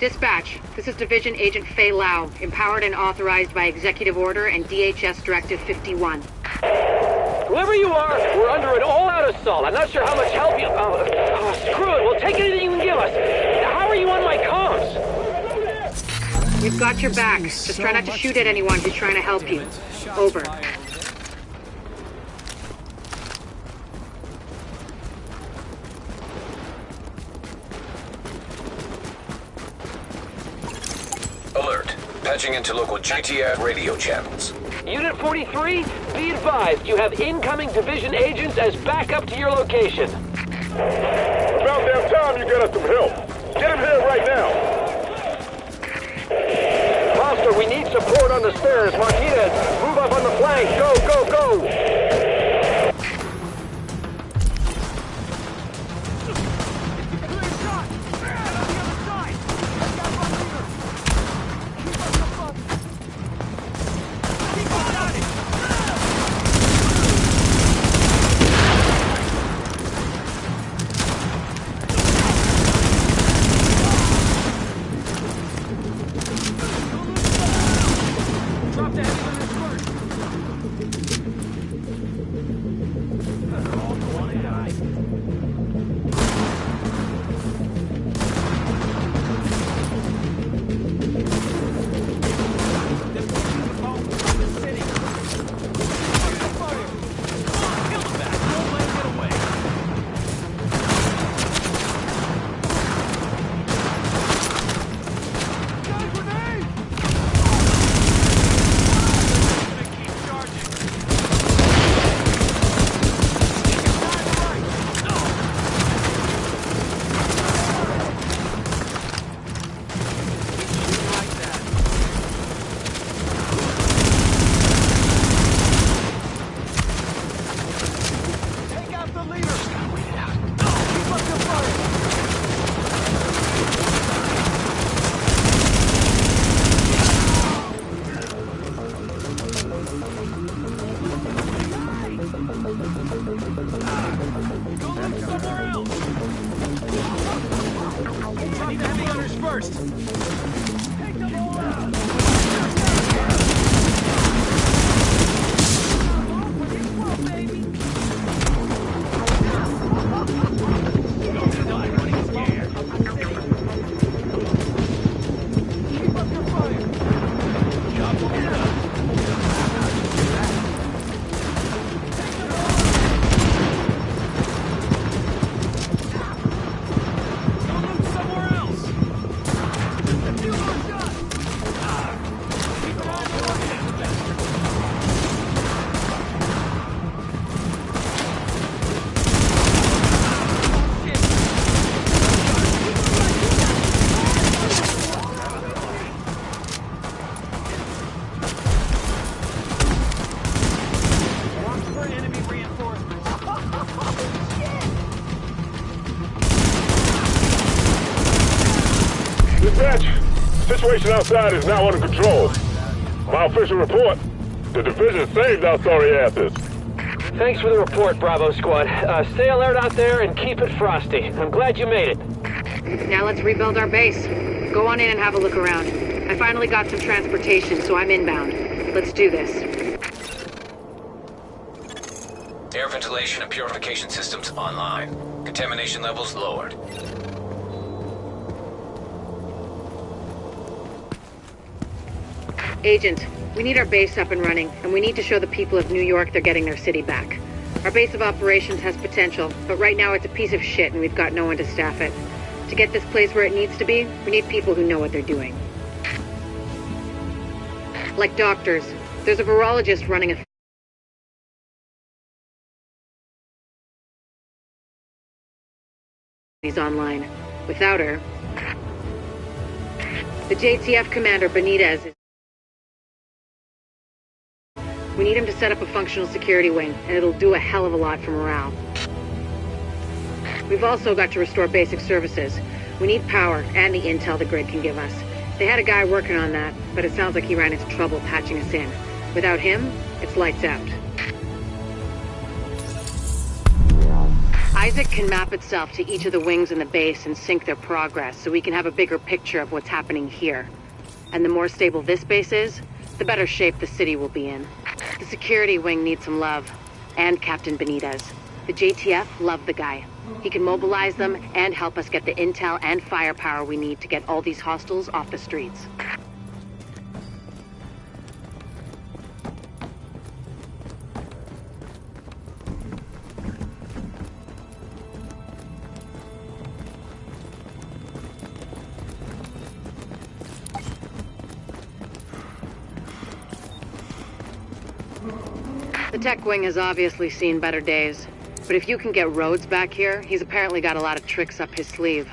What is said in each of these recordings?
Dispatch, this is Division Agent Fei Lau, empowered and authorized by Executive Order and DHS Directive 51. Whoever you are, we're under an all-out assault. I'm not sure how much help you... screw it, we'll take anything you can give us. How are you on my comms? We've got your back. Just try not to shoot at anyone who's trying to help you. Over. Alert. Patching into local GTF radio channels. Unit 43, be advised, you have incoming division agents as backup to your location. About damn time you get us some help. Get him here right now. Foster, we need support on the stairs. Martinez, move up on the flank. Go, go, go! The situation outside is now under control. My official report, the division saved our sorry asses. Thanks for the report, Bravo Squad. Stay alert out there and keep it frosty. I'm glad you made it. Now let's rebuild our base. Go on in and have a look around. I finally got some transportation, so I'm inbound. Let's do this. Air ventilation and purification systems online. Contamination levels lowered. Agent, we need our base up and running, and we need to show the people of New York they're getting their city back. Our base of operations has potential, but right now it's a piece of shit and we've got no one to staff it. To get this place where it needs to be, we need people who know what they're doing. Like doctors. There's a virologist running he's online. Without her, the JTF commander, Benitez, is... We need him to set up a functional security wing, and it'll do a hell of a lot for morale. We've also got to restore basic services. We need power and the intel the grid can give us. They had a guy working on that, but it sounds like he ran into trouble patching us in. Without him, it's lights out. Isaac can map itself to each of the wings in the base and sync their progress so we can have a bigger picture of what's happening here. And the more stable this base is, the better shape the city will be in. The security wing needs some love. And Captain Benitez. The JTF love the guy. He can mobilize them and help us get the intel and firepower we need to get all these hostiles off the streets. The tech wing has obviously seen better days. But if you can get Rhodes back here, he's apparently got a lot of tricks up his sleeve.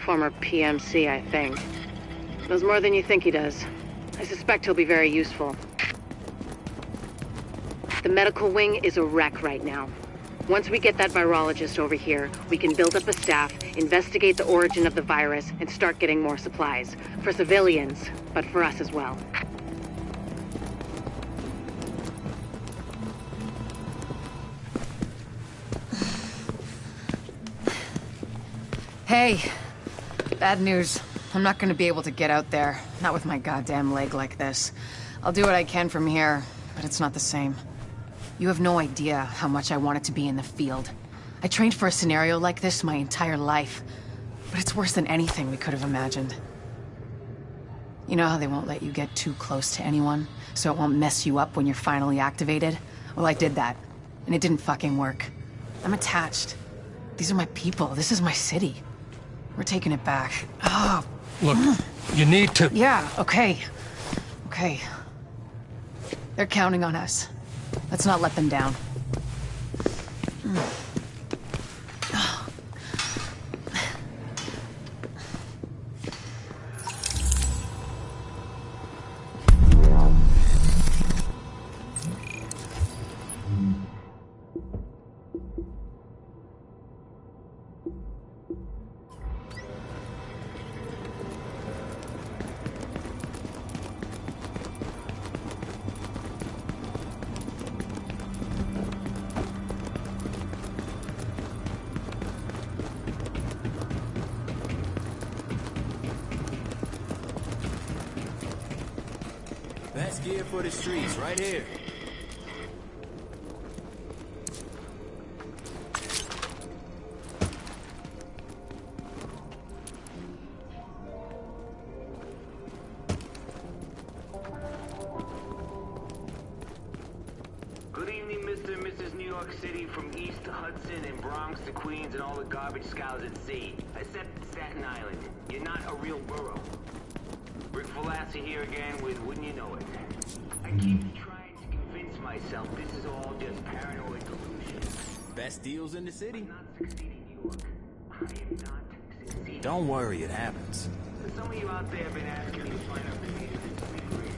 Former PMC, I think. Knows more than you think he does. I suspect he'll be very useful. The medical wing is a wreck right now. Once we get that virologist over here, we can build up a staff, investigate the origin of the virus, and start getting more supplies. For civilians, but for us as well. Hey, bad news. I'm not gonna be able to get out there. Not with my goddamn leg like this. I'll do what I can from here, but it's not the same. You have no idea how much I wanted to be in the field. I trained for a scenario like this my entire life, but it's worse than anything we could have imagined. You know how they won't let you get too close to anyone, so it won't mess you up when you're finally activated? Well, I did that, and it didn't fucking work. I'm attached. These are my people. This is my city. We're taking it back. Oh. Look, you need to... Yeah, okay. Okay. They're counting on us. Let's not let them down. Best gear for the streets, right here. Good evening, Mr. and Mrs. New York City, from East to Hudson and Bronx to Queens and all the garbage scows at sea. Except Staten Island. You're not a real borough. Rick Velassi here again with Wouldn't You Know It. I keep trying to convince myself this is all just paranoid delusion. Best deals in the city. I'm not succeeding, New York. I am not succeeding. Don't worry, it happens. Some of you out there have been asking me to find out the name of this big rig.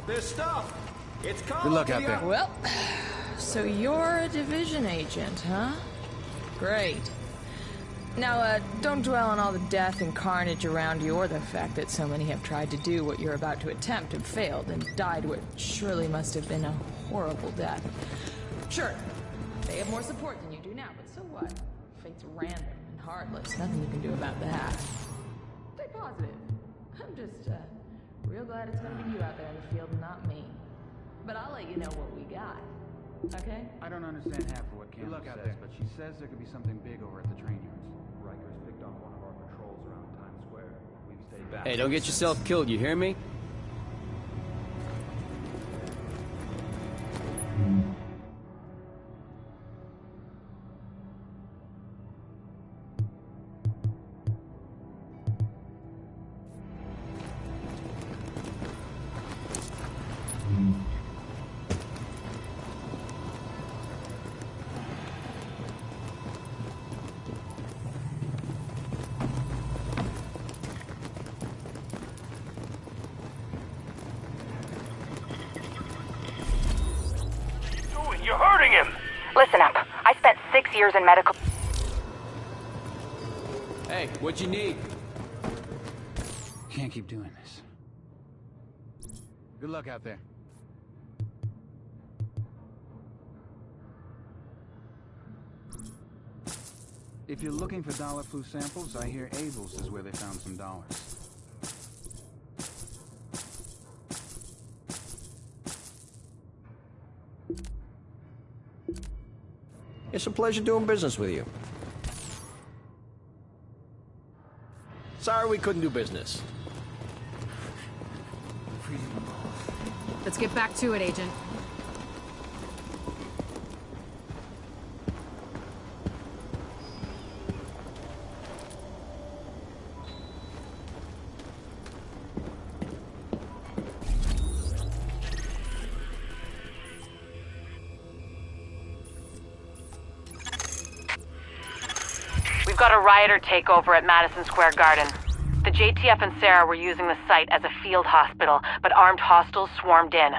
There's stuff. It's called. Good luck out there. Well, so you're a division agent, huh? Great. Now, don't dwell on all the death and carnage around you or the fact that so many have tried to do what you're about to attempt and failed and died what surely must have been a horrible death. Sure, they have more support than you do now, but so what? Fate's random and heartless. Nothing you can do about that. Stay positive. I'm just, real glad it's gonna be you out there in the field and not me. But I'll let you know what we got. Okay? I don't understand half of what Campbell says, but she says there could be something big over at the train yards. Rikers picked off one of our patrols around Times Square. We've stayed back. Hey, don't get yourself killed, you hear me? Listen up. I spent 6 years in medical... Hey, what you need? Can't keep doing this. Good luck out there. If you're looking for dollar flu samples, I hear Abel's is where they found some dollars. It's a pleasure doing business with you. Sorry we couldn't do business. Let's get back to it, Agent. We've got a rioter takeover at Madison Square Garden. The JTF and Sarah were using the site as a field hospital, but armed hostiles swarmed in.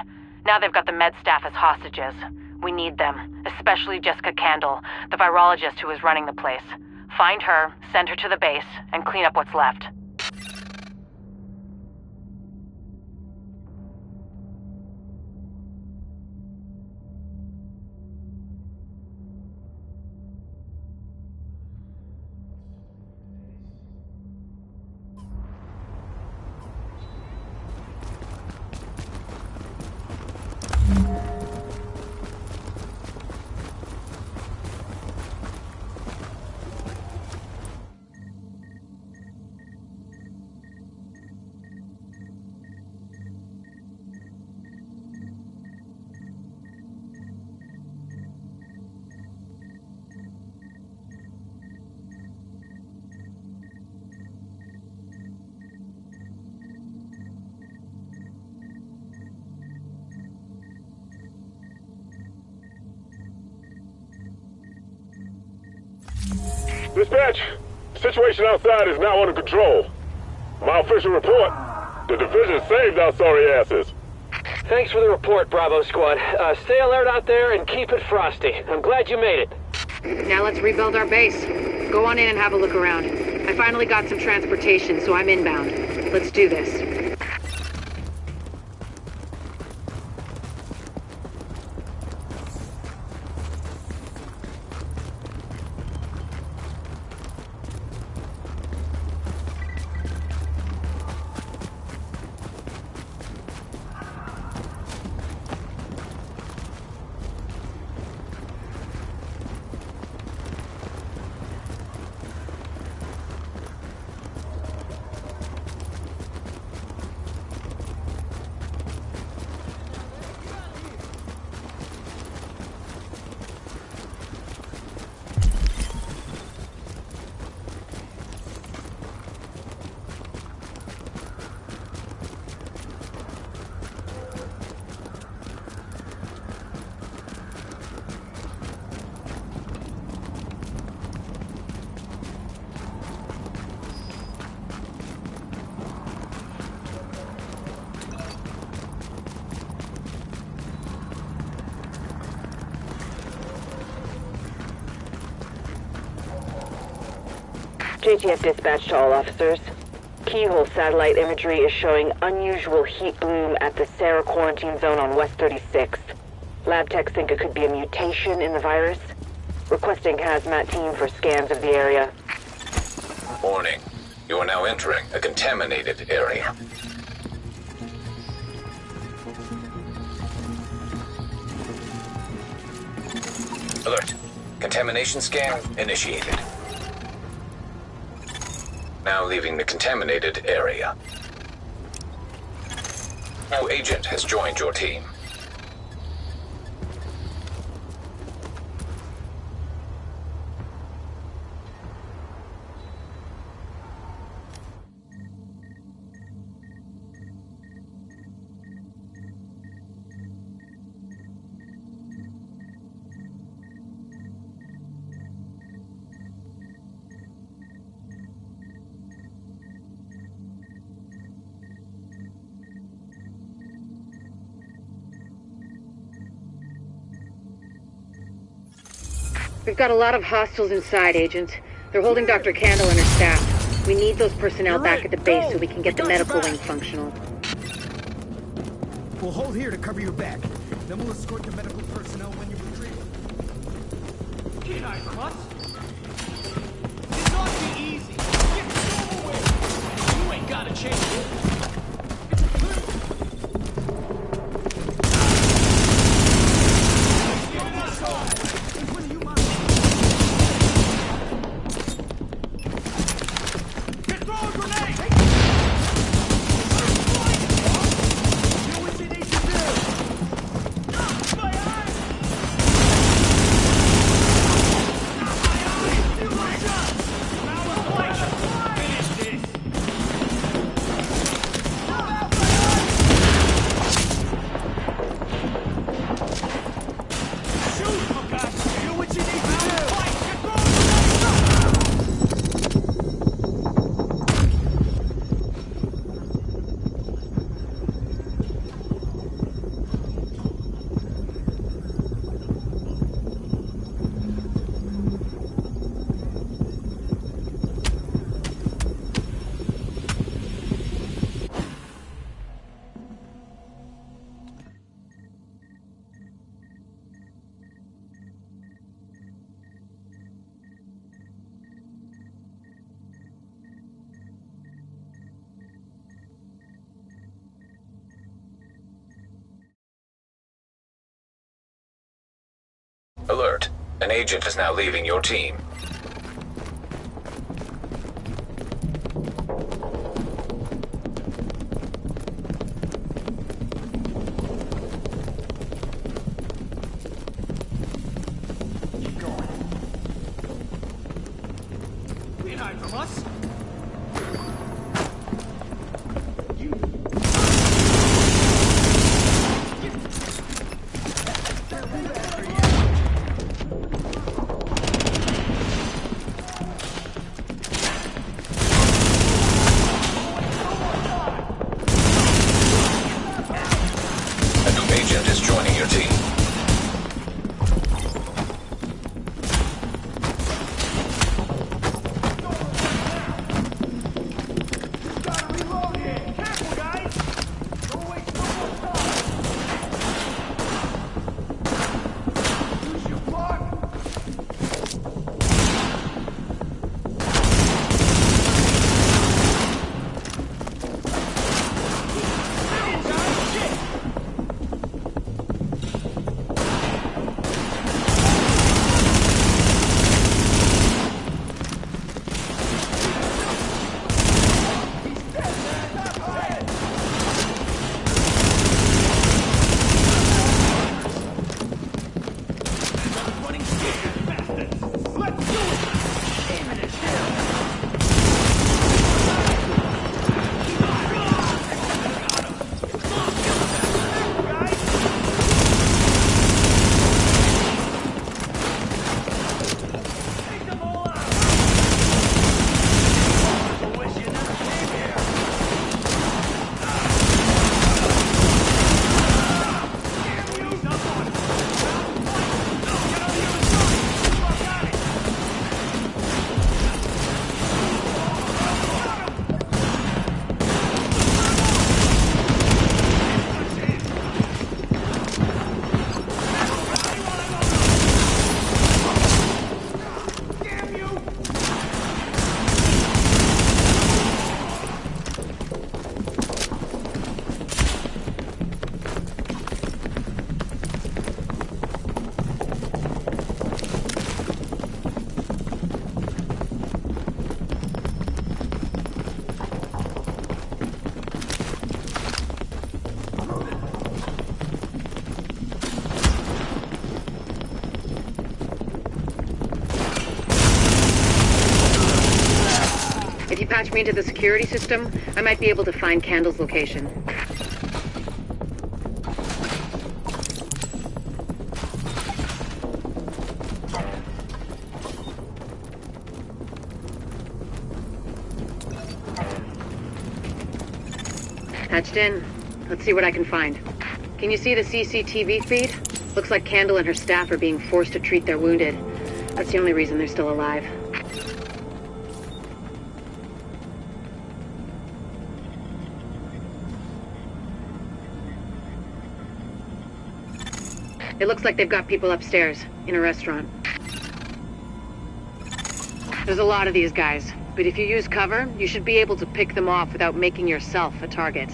Now they've got the med staff as hostages. We need them, especially Jessica Candle, the virologist who is running the place. Find her, send her to the base, and clean up what's left. Dispatch, situation outside is now under control. My official report, the division saved our sorry asses. Thanks for the report, Bravo Squad. Stay alert out there and keep it frosty. I'm glad you made it. Now let's rebuild our base. Go on in and have a look around. I finally got some transportation, so I'm inbound. Let's do this. JTF dispatch to all officers. Keyhole satellite imagery is showing unusual heat bloom at the Sarah quarantine zone on West 36th. Lab techs think it could be a mutation in the virus. Requesting hazmat team for scans of the area. Warning. You are now entering a contaminated area. Alert. Contamination scan initiated. Now leaving the contaminated area. New agent has joined your team. We've got a lot of hostiles inside, Agent. They're holding Dr. Candle and her staff. We need those personnel back at the base so we can get the medical wing functional. We'll hold here to cover your back. Then we'll escort the medical personnel when you retrieve them. Can't hide from us. It's not be easy. Get over with. You ain't got a chance. Alert. An agent is now leaving your team. Keep going. Can't hide from us. Agent is joining your team. If you patch me into the security system, I might be able to find Candle's location. Patched in. Let's see what I can find. Can you see the CCTV feed? Looks like Candle and her staff are being forced to treat their wounded. That's the only reason they're still alive. It looks like they've got people upstairs, in a restaurant. There's a lot of these guys, but if you use cover, you should be able to pick them off without making yourself a target.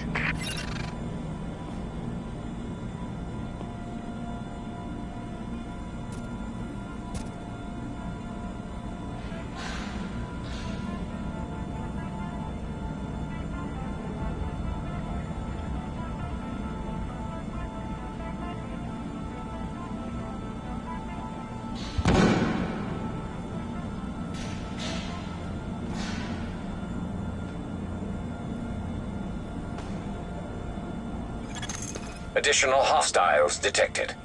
Additional hostiles detected.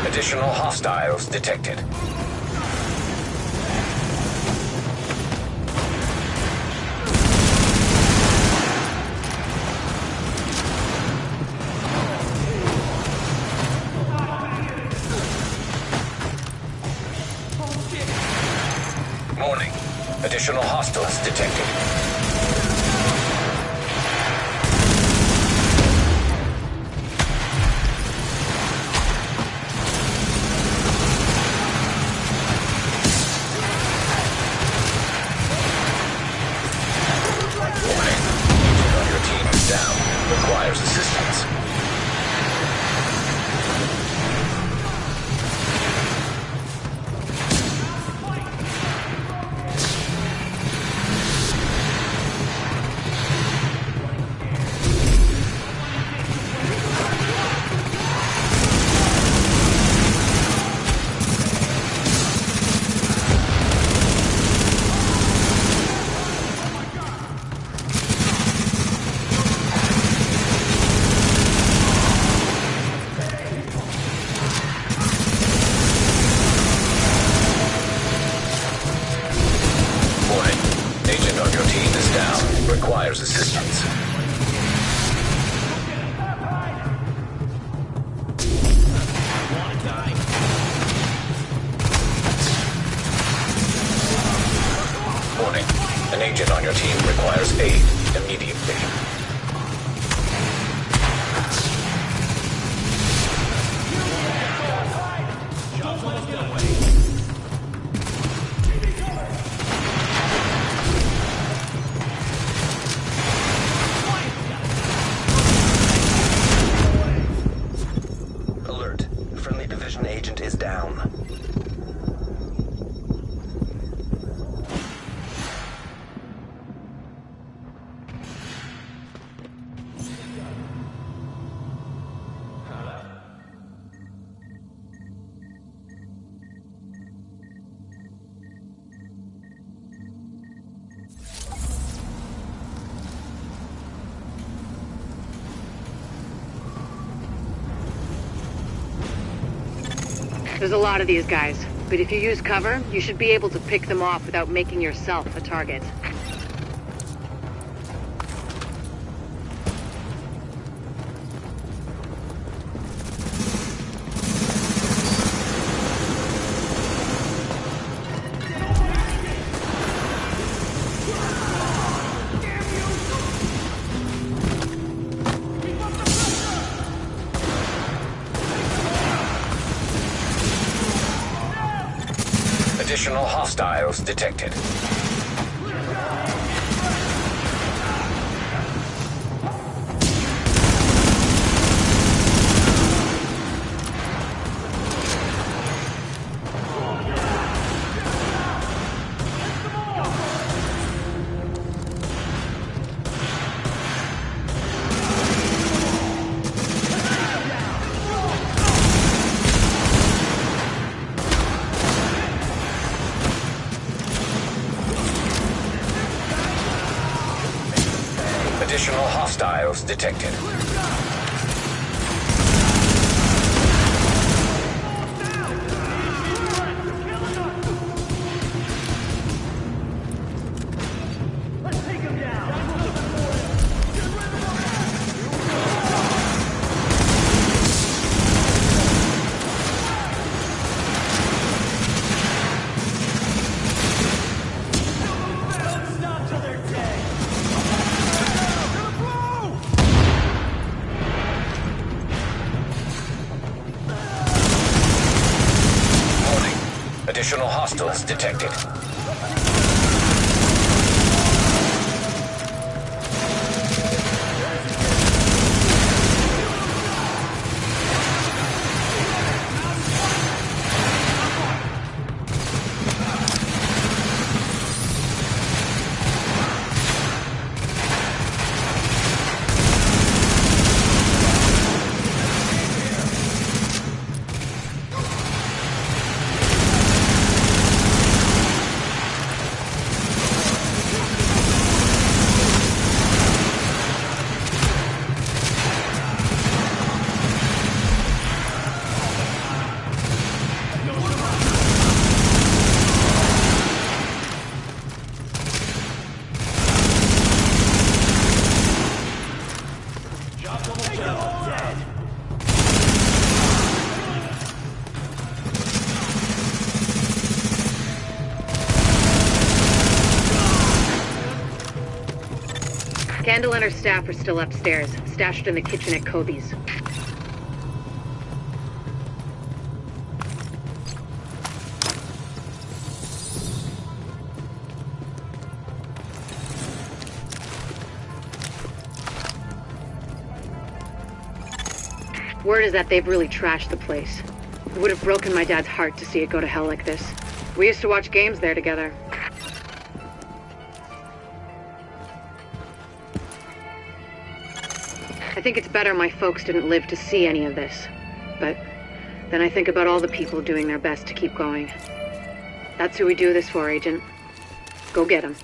Additional hostiles detected. Warning. Additional hostiles detected. Requires assistance. Requires assistance. Warning. An agent on your team requires aid immediately. Agent is down. There's a lot of these guys, but if you use cover, you should be able to pick them off without making yourself a target. Additional hostiles detected. Hostiles detected. Additional hostiles detected. Candle and her staff are still upstairs, stashed in the kitchen at Kobe's. Word is that they've really trashed the place. It would have broken my dad's heart to see it go to hell like this. We used to watch games there together. I think it's better my folks didn't live to see any of this. But then I think about all the people doing their best to keep going. That's who we do this for, Agent. Go get them.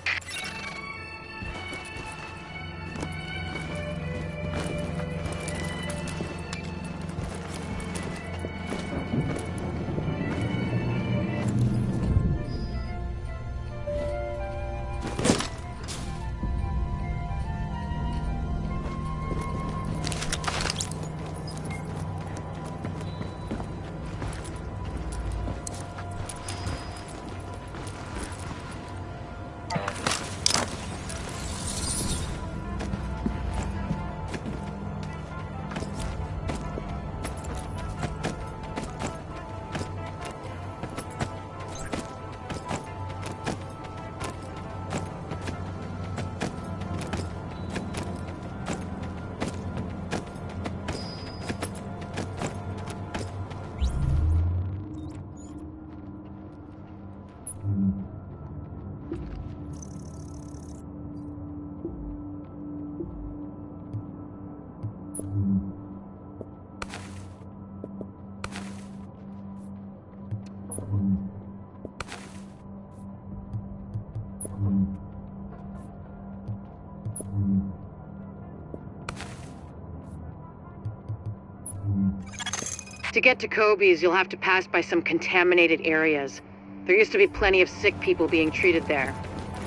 To get to Kobe's, you'll have to pass by some contaminated areas. There used to be plenty of sick people being treated there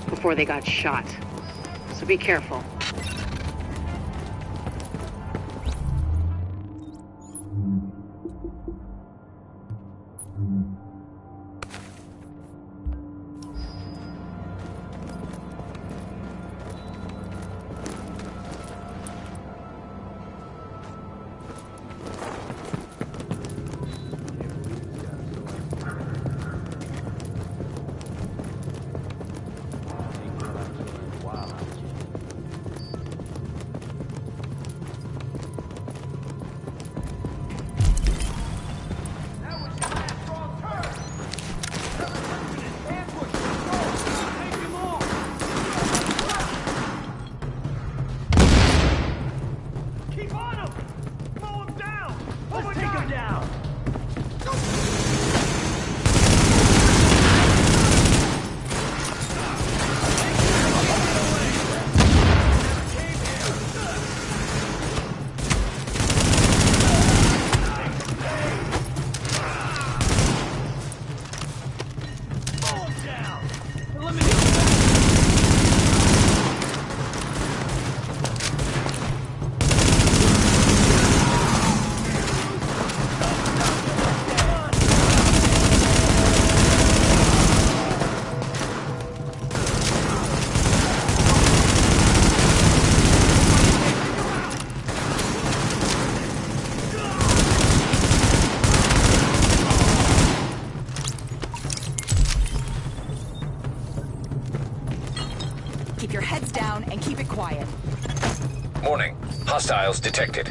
before they got shot. So be careful. heads down and keep it quiet. Warning. Hostiles detected.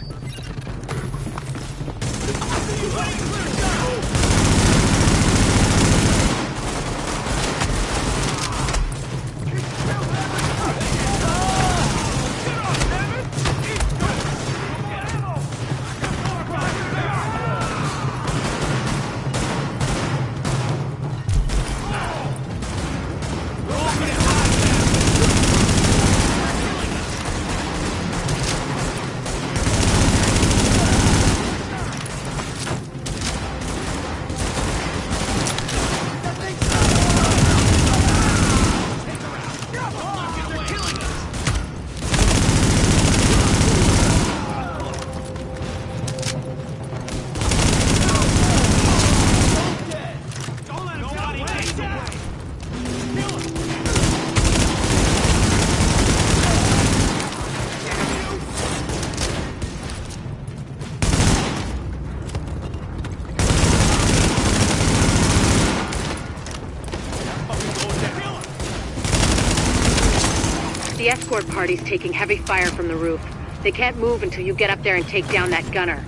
The escort party's taking heavy fire from the roof. They can't move until you get up there and take down that gunner.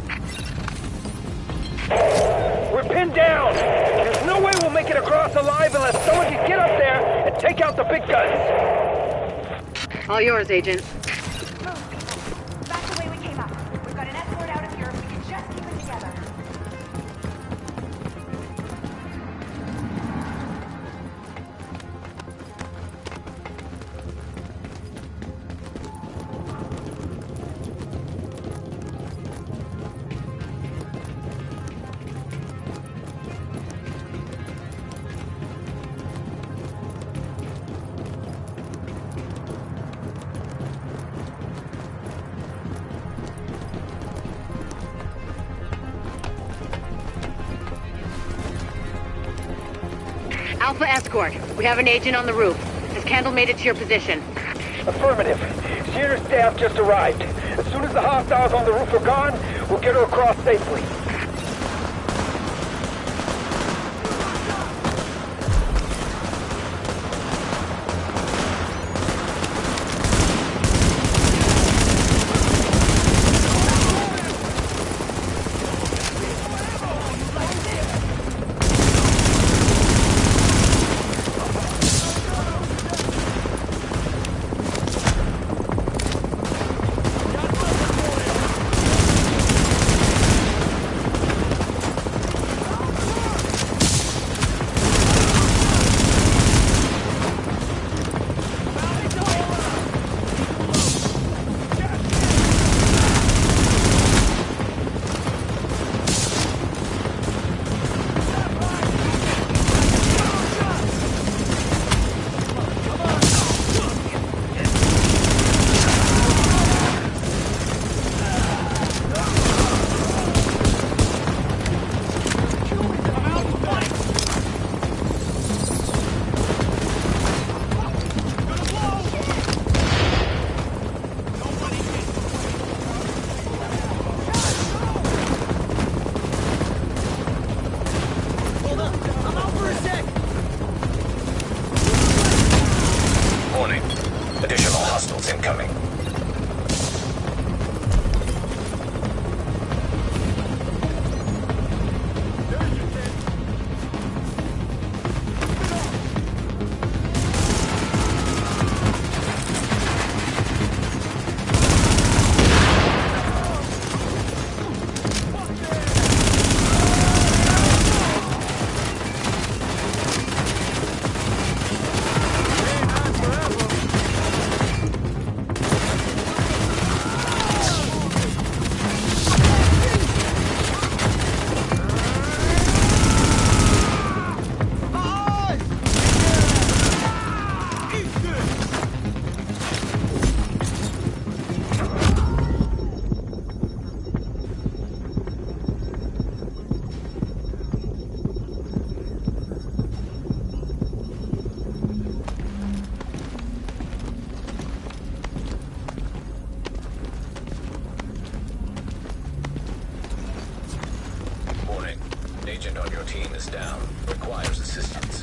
We're pinned down! There's no way we'll make it across alive unless someone can get up there and take out the big guns! All yours, Agent. Back the way we came up. We've got an escort out of here if we can just keep it together. Alpha Escort, we have an agent on the roof. Has Candle made it to your position? Affirmative. She and her staff just arrived. As soon as the hostiles on the roof are gone, we'll get her across safely. Agent on your team is down. Requires assistance.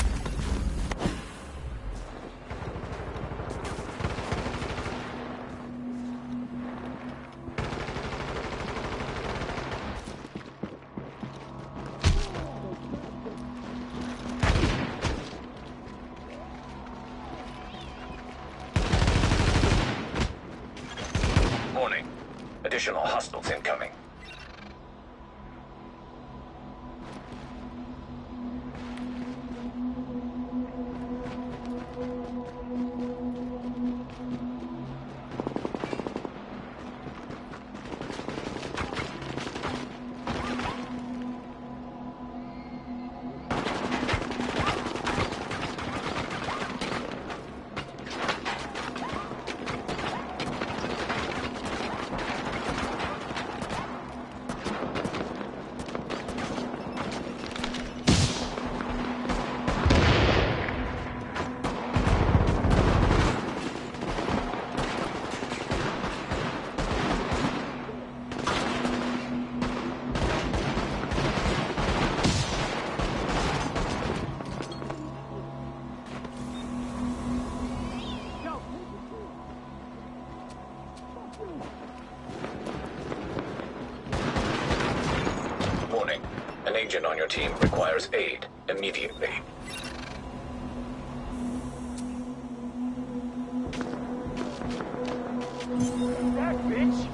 Additional hostiles incoming. Warning. An agent on your team requires aid immediately. That bitch!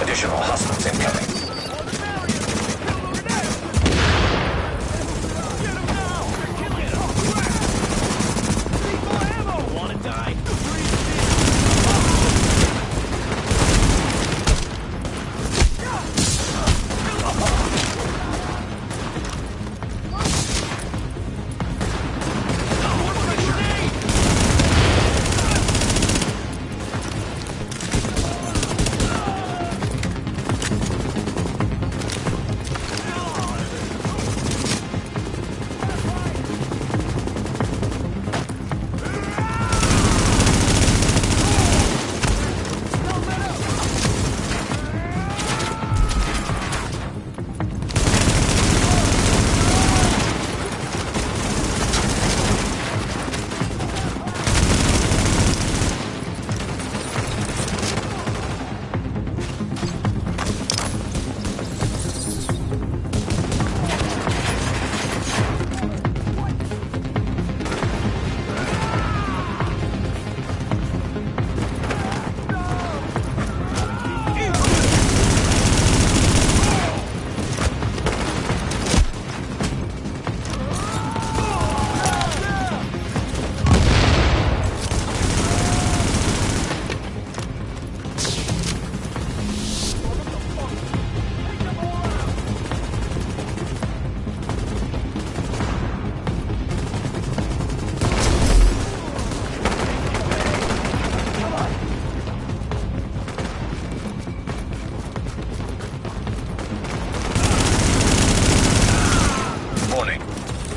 Additional hostiles incoming.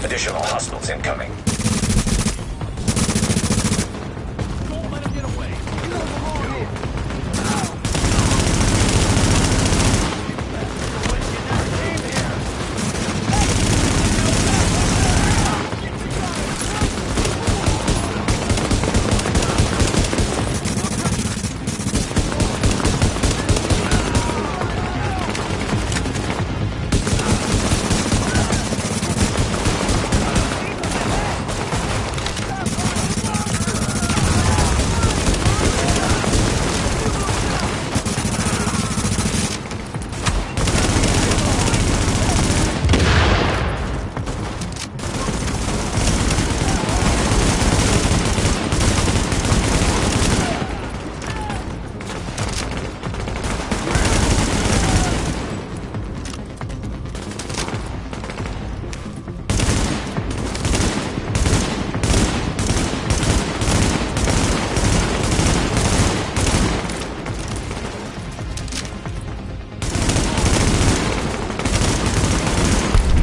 Additional hostiles incoming. Don't let him get away. You don't belong here.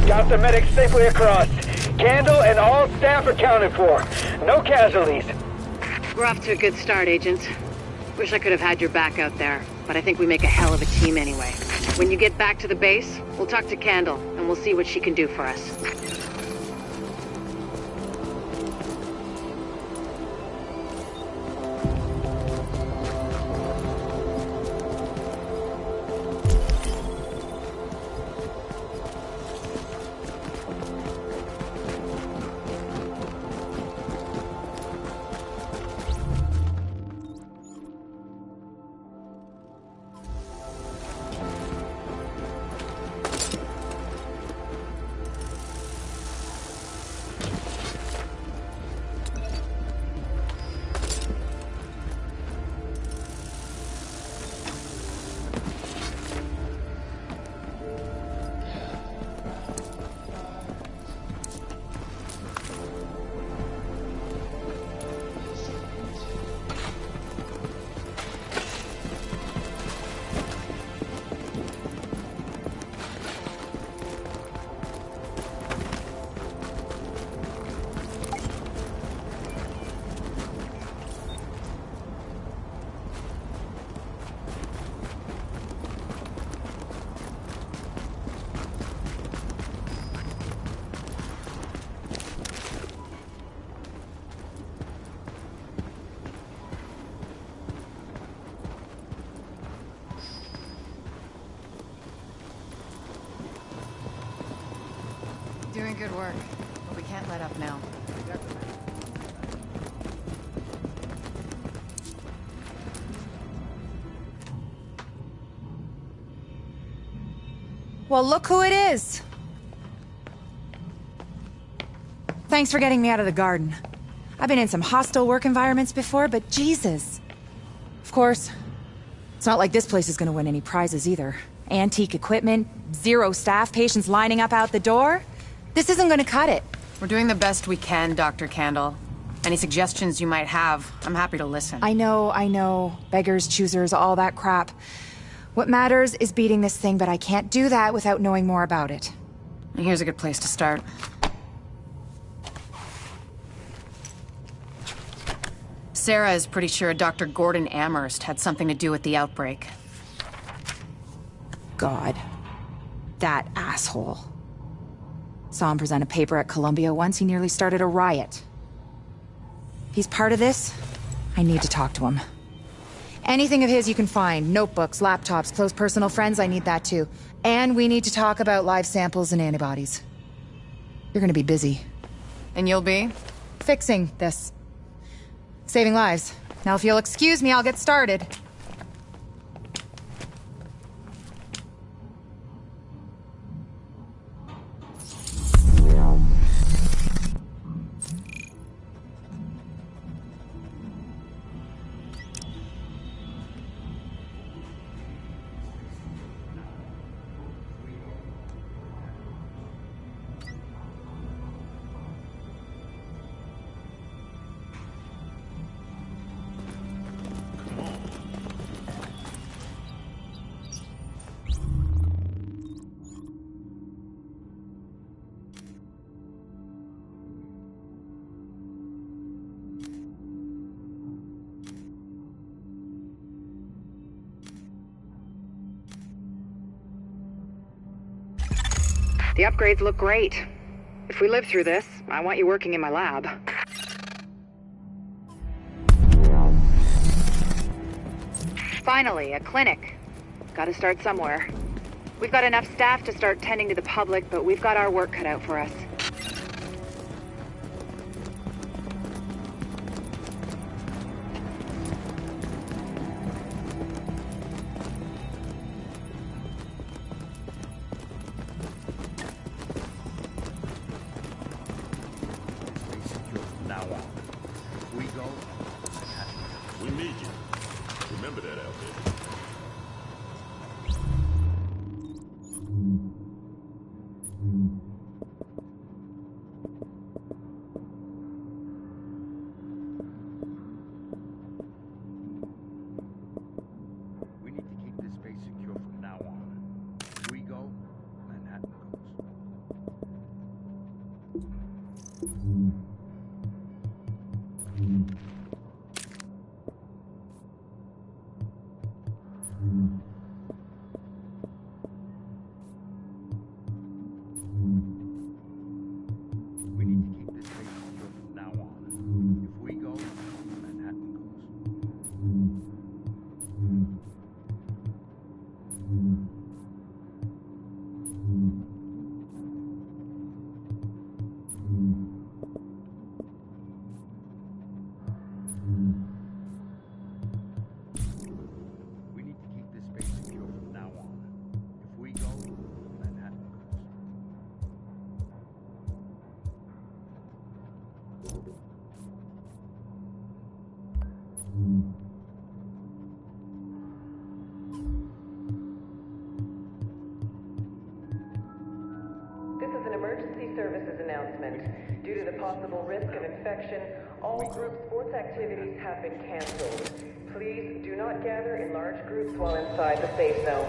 Got the medics safely across. Candle and all staff accounted for. No casualties. We're off to a good start, agents. Wish I could have had your back out there, but I think we make a hell of a team anyway. When you get back to the base, we'll talk to Candle, and we'll see what she can do for us. Doing good work, but we can't let up now. Well, look who it is. Thanks for getting me out of the garden. I've been in some hostile work environments before, but Jesus. Of course, it's not like this place is gonna win any prizes either. Antique equipment, 0 staff, patients lining up out the door. This isn't gonna cut it. We're doing the best we can, Dr. Candle. Any suggestions you might have, I'm happy to listen. I know. Beggars, choosers, all that crap. What matters is beating this thing, but I can't do that without knowing more about it. Here's a good place to start. Sarah is pretty sure Dr. Gordon Amherst had something to do with the outbreak. God. That asshole. Saw him present a paper at Columbia once. He nearly started a riot. If he's part of this, I need to talk to him. Anything of his you can find. Notebooks, laptops, close personal friends, I need that too. And we need to talk about live samples and antibodies. You're gonna be busy. And you'll be? Fixing this. Saving lives. Now if you'll excuse me, I'll get started. The upgrades look great. If we live through this, I want you working in my lab. Finally, a clinic. Gotta start somewhere. We've got enough staff to start tending to the public, but we've got our work cut out for us. emergency services announcement. Due to the possible risk of infection, all group sports activities have been canceled. Please do not gather in large groups while inside the safe zone.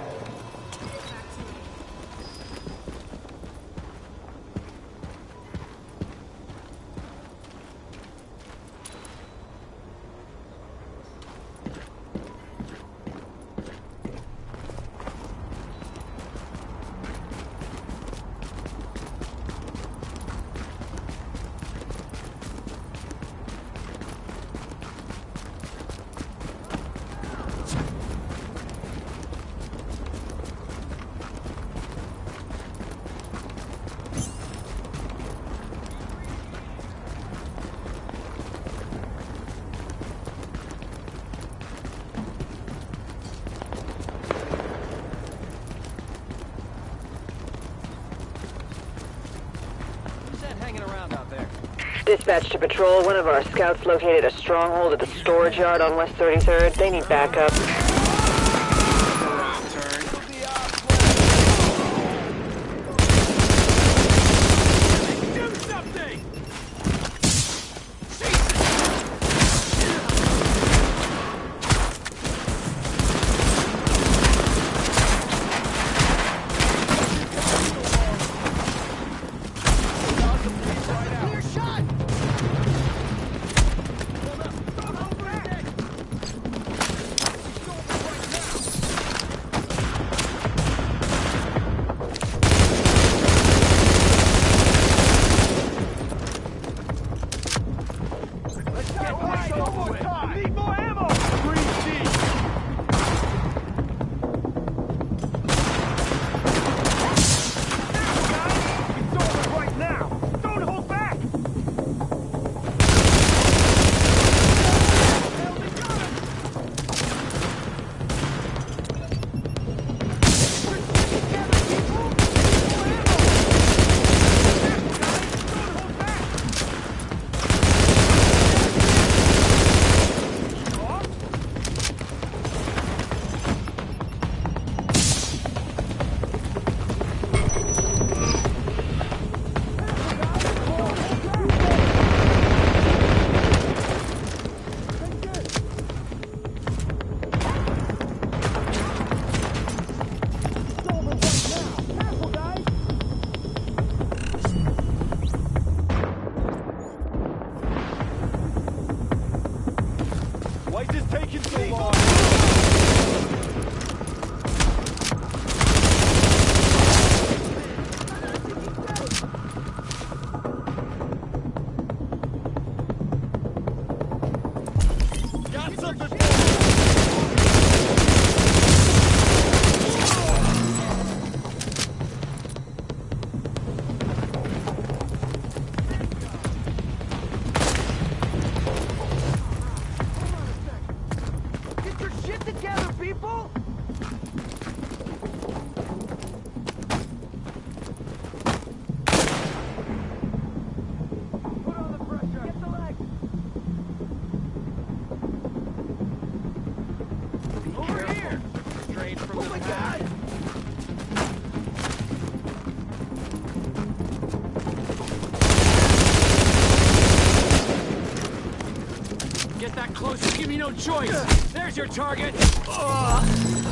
Dispatch to patrol. One of our scouts located a stronghold at the storage yard on West 33rd. They need backup. Get that close, you give me no choice. There's your target. Ugh.